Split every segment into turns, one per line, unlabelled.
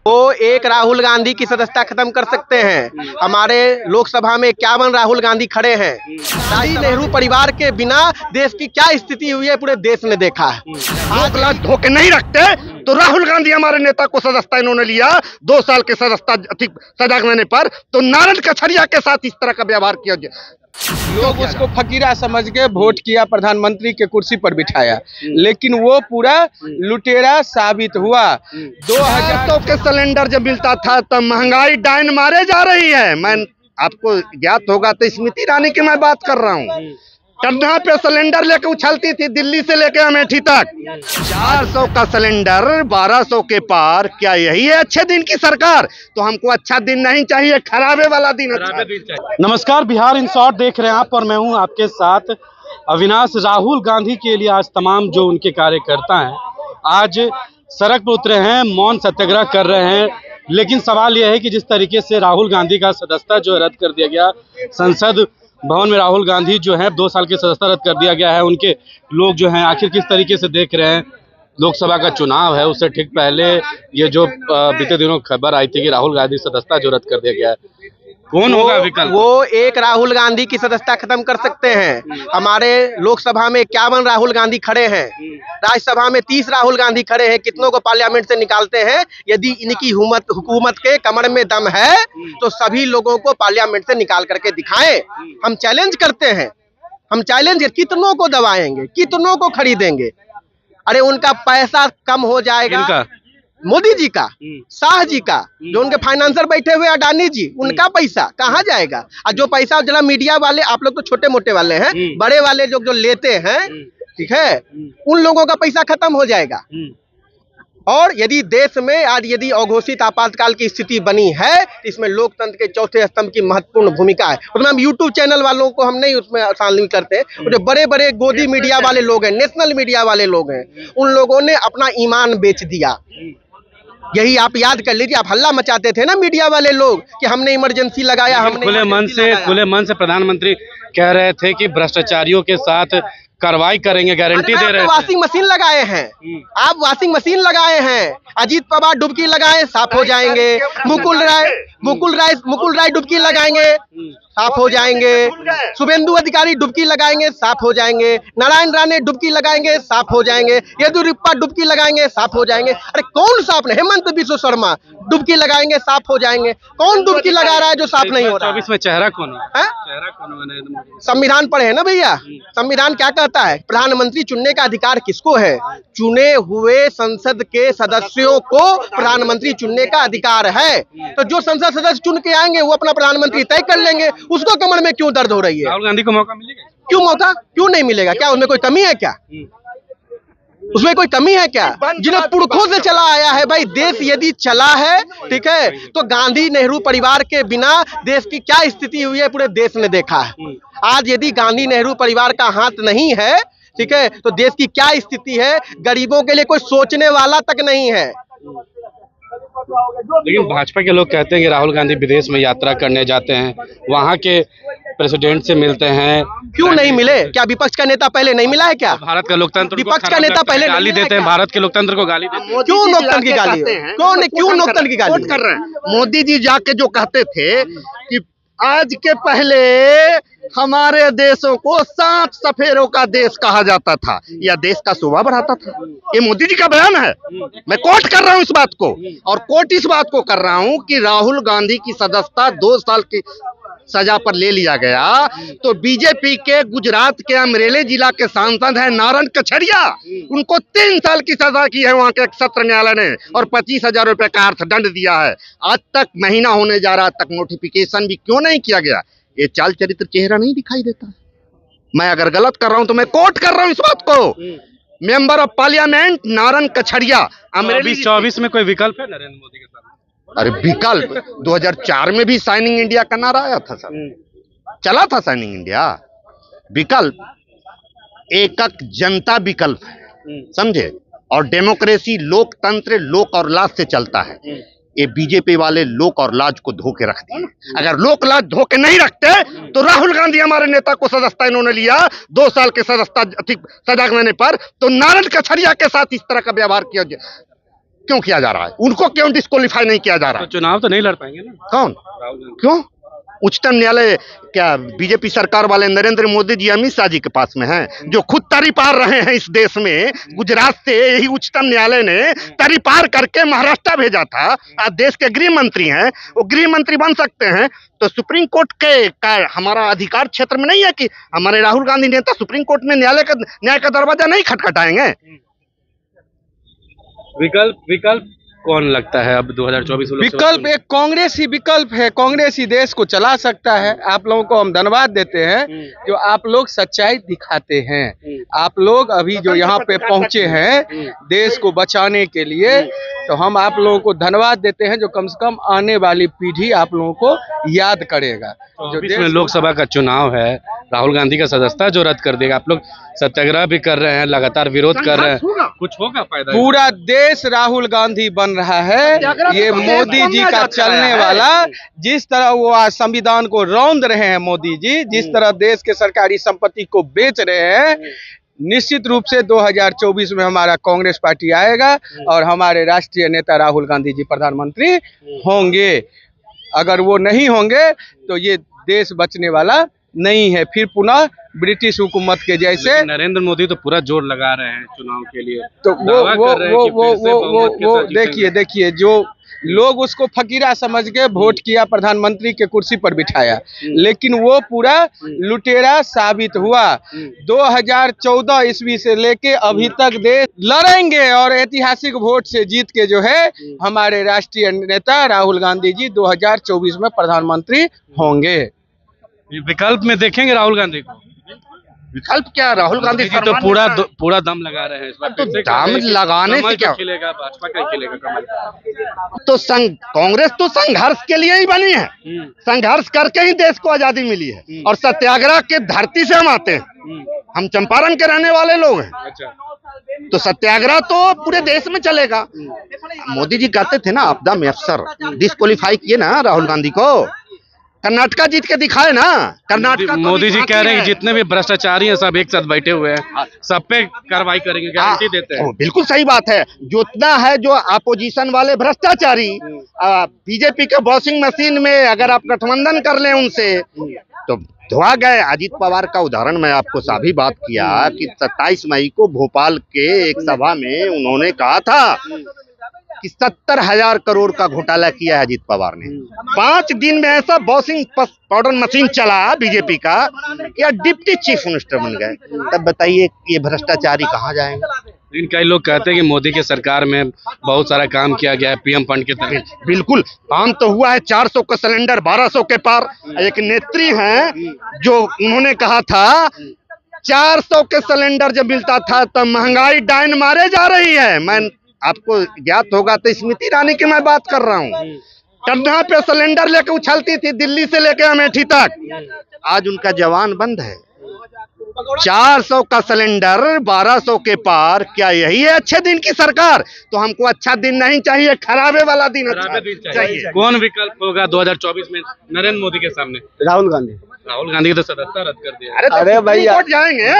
वो एक राहुल गांधी की सदस्यता खत्म कर सकते हैं। हमारे लोकसभा में 51 राहुल गांधी खड़े हैं। शाही नेहरू परिवार के बिना देश की क्या स्थिति हुई है पूरे देश ने देखा है।
लोग लाज धोखे नहीं रखते तो राहुल गांधी हमारे नेता को सदस्यता इन्होंने लिया 2 साल के सदस्यता सजा देने पर, तो नारायण कछरिया के साथ इस तरह का व्यवहार किया गया।
लोग उसको फकीरा समझ के वोट किया, प्रधानमंत्री के कुर्सी पर बिठाया, लेकिन वो पूरा लुटेरा साबित हुआ।
2000 के सिलेंडर जब मिलता था तब महंगाई डाइन मारे जा रही है। मैं आपको ज्ञात होगा तो स्मृति ईरानी की मैं बात कर रहा हूँ। टन्ना पे सिलेंडर लेके उछलती थी दिल्ली से लेके अमेठी तक। 400 का सिलेंडर 1200 के पार। क्या यही है अच्छे दिन की सरकार? तो हमको अच्छा दिन नहीं चाहिए, खराबे वाला दिन चाहिए।
नमस्कार, बिहार इन शॉर्ट देख रहे हैं आप और मैं हूं आपके साथ अविनाश। राहुल गांधी के लिए आज तमाम जो उनके कार्यकर्ता हैं आज सड़क पर उतरे हैं, मौन सत्याग्रह कर रहे हैं। लेकिन सवाल यह है कि जिस तरीके से राहुल गांधी का सदस्यता जो रद्द कर दिया गया, संसद भवन में राहुल गांधी जो है 2 साल की सदस्यता रद्द कर दिया गया है, उनके लोग जो हैं आखिर किस तरीके से देख रहे हैं। लोकसभा का चुनाव है, उससे ठीक पहले ये जो बीते दिनों खबर आई थी कि राहुल गांधी सदस्यता जो रद्द कर दिया गया है, कौन होगा विकल्प?
वो एक राहुल गांधी की सदस्यता खत्म कर सकते हैं। हमारे लोकसभा में 51 राहुल गांधी खड़े हैं। राज्यसभा में 30 राहुल गांधी खड़े हैं। कितनों को पार्लियामेंट से निकालते हैं? यदि इनकी हुकूमत के कमर में दम है तो सभी लोगों को पार्लियामेंट से निकाल करके दिखाएं। हम चैलेंज करते हैं, हम चैलेंज कितनों को दबाएंगे, कितनों को खरीदेंगे? अरे उनका पैसा कम हो जाएगा। मोदी जी का, शाह जी का, जो उनके फाइनेंसर बैठे हुए अडानी जी, उनका पैसा कहाँ जाएगा? और जो पैसा जरा मीडिया वाले, आप लोग तो छोटे मोटे वाले हैं, बड़े वाले जो लेते हैं, ठीक है, उन लोगों का पैसा खत्म हो जाएगा। और यदि देश में आज यदि अघोषित आपातकाल की स्थिति बनी है तो इसमें लोकतंत्र के चौथे स्तंभ की महत्वपूर्ण भूमिका है। उसमें हम यूट्यूब चैनल वालों को हम नहीं उसमें शामिल करते। जो बड़े बड़े गोदी मीडिया वाले लोग हैं, नेशनल मीडिया वाले लोग हैं, उन लोगों ने अपना ईमान बेच दिया। यही आप याद कर लीजिए, आप हल्ला मचाते थे ना मीडिया वाले लोग कि हमने इमरजेंसी लगाया, हमने
खुले मन से प्रधानमंत्री कह रहे थे कि भ्रष्टाचारियों के साथ कार्रवाई करेंगे, गारंटी दे रहे हैं।
वॉशिंग मशीन लगाए हैं, आप वॉशिंग मशीन लगाए हैं। अजीत पवार डुबकी लगाए, साफ हो जाएंगे। मुकुल राय डुबकी लगाएंगे, साफ हो जाएंगे। शुभेंदु अधिकारी डुबकी लगाएंगे, साफ हो जाएंगे। नारायण राणे डुबकी लगाएंगे, साफ हो जाएंगे। येदियुरप्पा डुबकी लगाएंगे, साफ हो जाएंगे। अरे कौन साफ नहीं? हेमंत बिश्व शर्मा डुबकी लगाएंगे, साफ हो जाएंगे। कौन डुबकी लगा रहा है जो साफ नहीं हो रहा है?
इसमें चेहरा कौन है?
संविधान पढ़े है ना भैया, संविधान क्या कहता है? प्रधानमंत्री चुनने का अधिकार किसको है? चुने हुए संसद के सदस्यों को प्रधानमंत्री चुनने का अधिकार है। तो जो संसद सदस्य चुन के आएंगे वो अपना प्रधानमंत्री तय कर लेंगे। उसको कमर में क्यों दर्द हो रही है?
राहुल गांधी को मौका मिलेगा?
क्यों मौका क्यों नहीं मिलेगा? क्या उसमें कोई कमी है? क्या उसमें कोई कमी है? क्या जिन्हें पुरखों से चला आया है भाई, देश यदि चला है, ठीक है, तो गांधी नेहरू परिवार के बिना देश की क्या स्थिति हुई है पूरे देश ने देखा है। आज यदि गांधी नेहरू परिवार का हाथ नहीं है, ठीक है, तो देश की क्या स्थिति है? गरीबों के लिए कोई सोचने वाला तक नहीं है।
लेकिन भाजपा के लोग कहते हैं कि राहुल गांधी विदेश में यात्रा करने जाते हैं, वहां के प्रेसिडेंट से मिलते हैं।
क्यों नहीं मिले? क्या विपक्ष का नेता पहले नहीं मिला है? क्या
भारत का लोकतंत्र
विपक्ष का नेता पहले
गाली देते हैं? भारत के लोकतंत्र को गाली देते हैं?
क्यों लोकतंत्र की गाली? क्यों लोकतंत्र की गाली
कर रहे हैं? मोदी जी जाके जो कहते थे कि आज के पहले हमारे देशों को 7 सफेरों का देश कहा जाता था, या देश का शोभा बढ़ाता था। ये मोदी जी का बयान है। मैं कोट कर रहा हूं इस बात को, और कोट इस बात को कर रहा हूं कि राहुल गांधी की सदस्यता 2 साल की सजा पर ले लिया गया तो बीजेपी के गुजरात के अमरेली जिला के सांसद हैं नारायण कछरिया, उनको 3 साल की सजा की है वहां के एक सत्र न्यायालय ने, और 25,000 रुपए का अर्थदंड दिया है। आज तक महीना होने जा रहा, तक नोटिफिकेशन भी क्यों नहीं किया गया? ये चाल चरित्र चेहरा नहीं दिखाई देता? मैं अगर गलत कर रहा हूं तो मैं कोट कर रहा हूं इस बात को। Member of parliament Narayan Kachhadiya, Amreli.
2024 में कोई विकल्प है नरेंद्र मोदी के साथ?
अरे विकल्प 2004 में भी साइनिंग इंडिया का नारा आया था सर, चला था साइनिंग इंडिया। विकल्प एकक जनता विकल्प है, समझे? और डेमोक्रेसी, लोकतंत्र लोक और लाज से चलता है। ये बीजेपी वाले लोक और लाज को धोके रख दिए। अगर लोक लाज धोके नहीं रखते तो राहुल गांधी हमारे नेता को सदस्यता इन्होंने लिया 2 साल के सदस्यता सजा देने पर, तो नारायण कछरिया के साथ इस तरह का व्यवहार किया गया। क्यों किया जा रहा है? उनको क्यों डिस्क्वालीफाई नहीं किया जा रहा
तो
है?
चुनाव तो नहीं लड़ पाएंगे ना
कौन?
राहुल गांधी।
क्यों? उच्चतम न्यायालय क्या बीजेपी सरकार वाले नरेंद्र मोदी जी अमित शाह जी के पास में हैं, जो खुद तरी पार रहे हैं इस देश में? गुजरात से यही उच्चतम न्यायालय ने तरी पार करके महाराष्ट्र भेजा था। आज देश के गृह मंत्री हैं, वो गृह मंत्री बन सकते हैं। तो सुप्रीम कोर्ट के का हमारा अधिकार क्षेत्र में नहीं है कि हमारे राहुल गांधी नेता सुप्रीम कोर्ट में न्याय का दरवाजा नहीं खटखटाएंगे?
विकल्प कौन लगता है अब 2024
विकल्प एक कांग्रेस ही विकल्प है। कांग्रेस ही देश को चला सकता है। आप लोगों को हम धन्यवाद देते हैं जो आप लोग सच्चाई दिखाते हैं। आप लोग अभी जो यहाँ पे पहुंचे हैं देश को बचाने के लिए, तो हम आप लोगों को धन्यवाद देते हैं जो कम से कम आने वाली पीढ़ी आप लोगों को याद करेगा। जो
देश में लोकसभा का चुनाव है, राहुल गांधी का सदस्यता जो रद्द कर देगा, आप लोग सत्याग्रह भी कर रहे हैं, लगातार विरोध कर रहे हैं, कुछ होगा फायदा?
पूरा देश राहुल गांधी बन रहा है। ये मोदी जी का चलने वाला, जिस तरह वो आज संविधान को रौंद रहे हैं मोदी जी, जिस तरह देश के सरकारी संपत्ति को बेच रहे हैं, निश्चित रूप से 2024 में हमारा कांग्रेस पार्टी आएगा और हमारे राष्ट्रीय नेता राहुल गांधी जी प्रधानमंत्री होंगे। अगर वो नहीं होंगे तो ये देश बचने वाला नहीं है। फिर पुनः ब्रिटिश हुकूमत के जैसे
नरेंद्र मोदी तो पूरा जोर लगा रहे हैं चुनाव के लिए,
तो वो देखिए जो लोग उसको फकीरा समझ के वोट किया, प्रधानमंत्री के कुर्सी पर बिठाया, लेकिन वो पूरा लुटेरा साबित हुआ। 2014 ईस्वी से लेके अभी तक देश लड़ेंगे और ऐतिहासिक वोट से जीत के जो है हमारे राष्ट्रीय नेता राहुल गांधी जी 2024 में प्रधानमंत्री होंगे।
विकल्प में देखेंगे राहुल गांधी को?
विकल्प क्या? राहुल गांधी
जी तो पूरा दम लगा रहे हैं इस बार।
तो दम लगाने से क्या
खिलेगा? भाजपा का खिलेगा कमल।
तो कांग्रेस तो संघर्ष के लिए ही बनी है। संघर्ष करके ही देश को आजादी मिली है और सत्याग्रह के धरती से हम आते हैं। हम चंपारण के रहने वाले लोग हैं।
अच्छा,
तो सत्याग्रह तो पूरे देश में चलेगा। मोदी जी कहते थे ना आपदा में अफसर, डिस्क्वालीफाई किए ना राहुल गांधी को। कर्नाटका जीत के दिखाए ना। कर्नाटका
मोदी जी कह रहे हैं कि जितने भी भ्रष्टाचारी हैं सब एक साथ बैठे हुए हैं, सब पे कार्रवाई करेंगे, गारंटी देते हैं।
बिल्कुल सही बात है। जितना है जो अपोजिशन वाले भ्रष्टाचारी बीजेपी के वॉशिंग मशीन में अगर आप गठबंधन कर लें उनसे तो धोआ गए। अजीत पवार का उदाहरण मैं आपको साभी बात किया कि 27 मई को भोपाल के एक सभा में उन्होंने कहा था कि 70,000 करोड़ का घोटाला किया है अजीत पवार ने। 5 दिन में ऐसा वॉशिंग पाउडर मशीन चला बीजेपी का या डिप्टी चीफ मिनिस्टर बन गए। तब बताइए ये भ्रष्टाचारी कहाँ जाएंगे?
कई लोग कहते हैं कि मोदी के सरकार में बहुत सारा काम किया गया है पीएम फंड के तहत।
बिल्कुल काम तो हुआ है। 400 का सिलेंडर 1200 के पार। एक नेत्री हैं जो उन्होंने कहा था 400 के सिलेंडर जब मिलता था तब महंगाई डायन मारे जा रही है। मैं आपको ज्ञात होगा तो स्मृति ईरानी की मैं बात कर रहा हूँ। कंधा पे सिलेंडर लेके उछलती थी दिल्ली से लेके अमेठी तक। आज उनका जवान बंद है। 400 का सिलेंडर 1200 के पार। क्या यही है अच्छे दिन की सरकार? तो हमको अच्छा दिन नहीं चाहिए, खराबे वाला दिन अच्छा चाहिए।
कौन विकल्प होगा 2024 में नरेंद्र मोदी के सामने?
राहुल गांधी।
राहुल गांधी की तो सदस्यता रद्द कर दिया।
अरे भैया जाएंगे,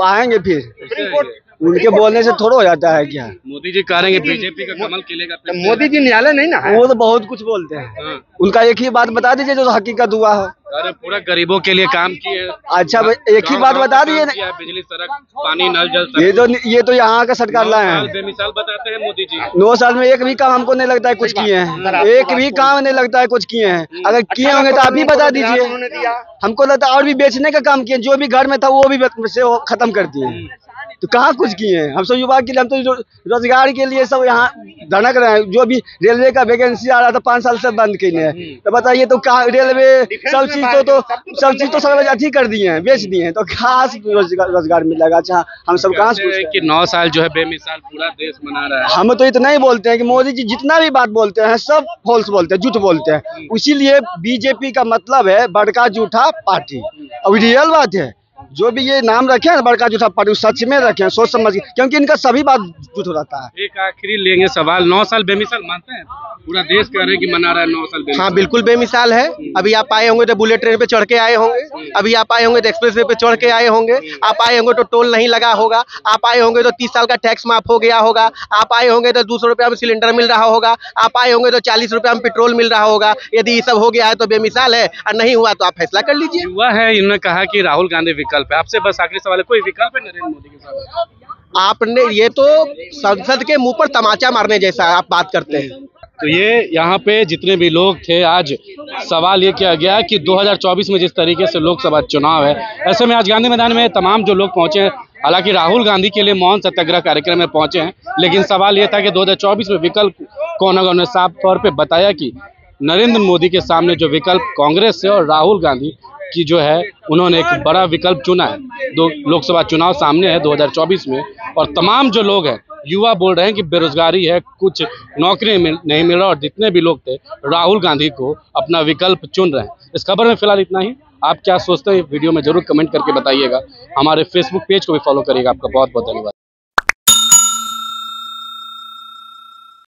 आएंगे फिर उनके बोलने से थोड़ा हो जाता है क्या?
मोदी जी कह रहे हैं कि बीजेपी का कमल खिलेगा।
मोदी जी न्यायालय नहीं ना है।
वो तो बहुत कुछ बोलते हैं। उनका एक ही बात बता दीजिए जो हकीकत हुआ हो।
अरे पूरा गरीबों के लिए काम किए।
अच्छा एक ही बात बता दीजिए।
बिजली, सड़क, पानी, नल जल।
ये तो यहाँ का सरकार लाए हैं।
बेमिसाल बताते हैं मोदी जी।
9 साल में एक भी काम हमको नहीं लगता है कुछ किए हैं। एक भी काम नहीं लगता है कुछ किए हैं। अगर किए होंगे तो आप ही बता दीजिए। हमको लगता है और भी बेचने का काम किए, जो भी घर में था वो भी खत्म कर दिए। तो कहाँ कुछ किए हैं? हम सब युवा के लिए, हम तो रोजगार के लिए सब यहाँ धड़क रहे हैं। जो भी रेलवे का वैकेंसी आ रहा था 5 साल से बंद किए हैं। तो बताइए तो कहाँ रेलवे सब चीज तो सब अथी कर दिए हैं, बेच दिए हैं। तो कहाँ से रोजगार मिलेगा? अच्छा हम सब कहाँ से
कि 9 साल जो है बेमिसाल पूरा देश मना रहा है।
हम तो इतना ही बोलते हैं कि मोदी जी जितना भी बात बोलते हैं सब फॉल्स बोलते हैं, झूठ बोलते हैं। इसीलिए बीजेपी का मतलब है बड़का झूठा पार्टी। अब रियल बात है
जो भी ये नाम रखे हैं बड़का जूठा पार्टी सच में रखे, सोच समझ के, क्योंकि इनका सभी बात झूठ रहता है।
एक आखिरी लेंगे सवाल, 9 साल बेमिसाल मानते हैं? पूरा देश कह रहे हैं कि मना रहा है 9 साल बेमिसाल।
हाँ बिल्कुल बेमिसाल है। अभी आप आए होंगे तो बुलेट ट्रेन पे चढ़ के आए होंगे, अभी आप आए होंगे तो एक्सप्रेस वे पे चढ़ के आए होंगे, आप आए होंगे तो टोल नहीं लगा होगा, आप आए होंगे तो 30 साल का टैक्स माफ हो गया होगा, आप आए होंगे तो 200 रुपया में सिलेंडर मिल रहा होगा, आप आए होंगे तो 40 रुपया में पेट्रोल मिल रहा होगा। यदि ये सब हो गया है तो बेमिसाल है, और नहीं हुआ तो आप फैसला कर लीजिए।
युवा है, इन्होंने कहा कि राहुल गांधी विकल्प है। आपसे बस आखिरी सवाल है, कोई विकल्प है नरेंद्र मोदी के साथ?
आपने ये तो संसद के मुंह पर तमाचा मारने जैसा आप बात करते हैं।
तो ये यहाँ पे जितने भी लोग थे, आज सवाल ये किया गया कि 2024 में जिस तरीके से लोकसभा चुनाव है, ऐसे में आज गांधी मैदान में तमाम जो लोग पहुंचे हैं, हालांकि राहुल गांधी के लिए मौन सत्याग्रह कार्यक्रम में पहुंचे हैं, लेकिन सवाल ये था कि 2024 में विकल्प कौन होगा। उन्होंने साफ तौर पे बताया कि नरेंद्र मोदी के सामने जो विकल्प कांग्रेस से और राहुल गांधी की जो है, उन्होंने एक बड़ा विकल्प चुना है। दो लोकसभा चुनाव सामने है 2024 में, और तमाम जो लोग हैं, युवा बोल रहे हैं कि बेरोजगारी है, कुछ नौकरी नहीं मिल रहा, और जितने भी लोग थे राहुल गांधी को अपना विकल्प चुन रहे हैं। इस खबर में फिलहाल इतना ही। आप क्या सोचते हैं वीडियो में जरूर कमेंट करके बताइएगा। हमारे फेसबुक पेज को भी फॉलो करिएगा। आपका बहुत बहुत धन्यवाद।